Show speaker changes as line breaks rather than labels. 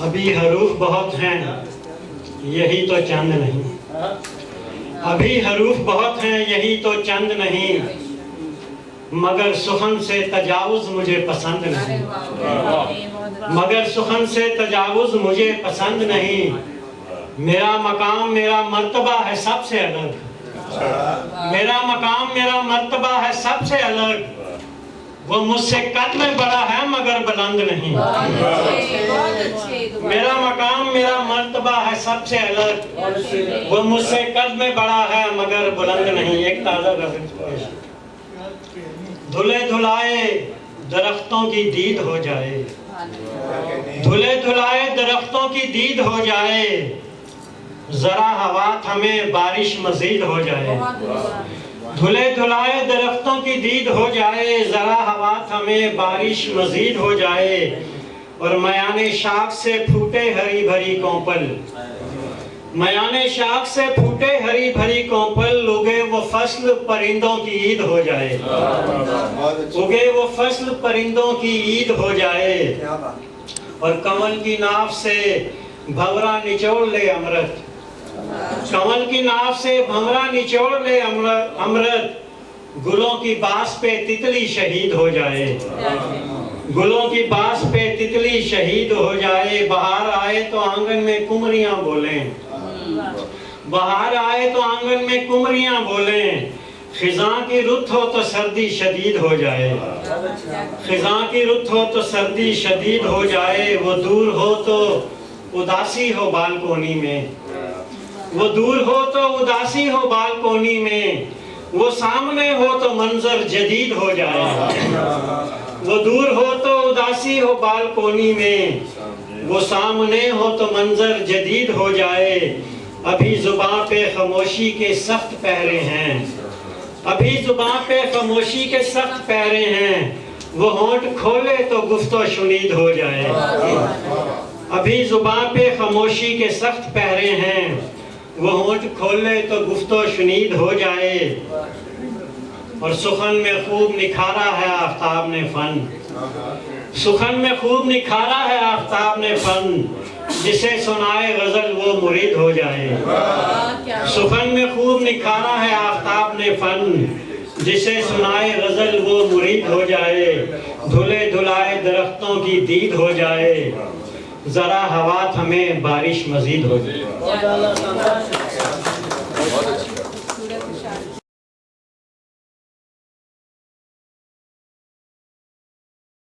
अभी हरूफ बहुत हैं, यही तो चंद नहीं। अभी हरूफ बहुत हैं, यही तो चंद नहीं, मगर सुखन से तजावुज मुझे पसंद नहीं। मगर सुखन से तजावुज मुझे पसंद नहीं। मेरा मकाम मेरा मर्तबा है सबसे अलग। मेरा मकाम मेरा मर्तबा है सबसे अलग। वो मुझसे कद में बड़ा है मगर बुलंद नहीं। मेरा मकाम मेरा मर्तबा है सबसे अलग। वो मुझसे कद में बड़ा है मगर बुलंद नहीं। एक ताज़ा लफ्ज़, धुले धुलाए दरख्तों की दीद हो जाए। धुले धुलाए दरख्तों की दीद हो जाए, जरा हवा थमे बारिश मजीद हो जाए। धुले धुलाए दरख्तों की दीद हो जाए, जरा हवा थमे बारिश मजीद हो जाए, और मयाने शाख से फूटे हरी भरी कोंपल। मयाने शाख से फूटे हरी भरी कोंपल, उगे वो फसल परिंदों की ईद हो जाए। उगे वो फसल परिंदों की ईद हो जाए, और कमल की नाव से भंवरा निचोड़ ले अमृत। कमल की नाव से भंवरा निचोड़ ले अमृत, गुलों की बास पे तितली शहीद हो जाए। गुलों की बास पे तितली शहीद हो जाए, बाहर आए तो आंगन में कुमरियां बोलें। बाहर आए तो आंगन में कुमरियां बोलें, खिज़ां की रुत हो तो सर्दी शदीद हो जाए। खिज़ां की रुत हो तो सर्दी शदीद हो जाए, वो दूर हो तो उदासी हो बालकोनी में। वो दूर हो तो उदासी हो बालकोनी में, वो सामने हो तो मंजर जदीद हो जाए। वो दूर हो तो उदासी हो बालकोनी में, वो सामने हो तो मंजर जदीद हो जाए। अभी जुबां पे खामोशी के सख्त पहरे हैं। अभी जुबां पे खामोशी के सख्त पहरे हैं, वो होंठ खोले तो गुफ्तो शुनीद हो जाए। अभी जुबां पे खामोशी के सख्त पहरे हैं, वो होंठ खोले तो गुफ्तो शुनीद हो जाए, और सुखन में खूब निखारा है आफताब ने फन। सुखन में खूब निखारा है आफताब ने फन, जिसे सुनाए गजल वो मुरीद हो जाए। सुखन में खूब निखारा है आफताब ने फन, जिसे सुनाए गजल वो मुरीद हो जाए। धुले धुलाए दरख्तों की दीद हो जाए, जरा हवा थमे बारिश मजीद हो जाए।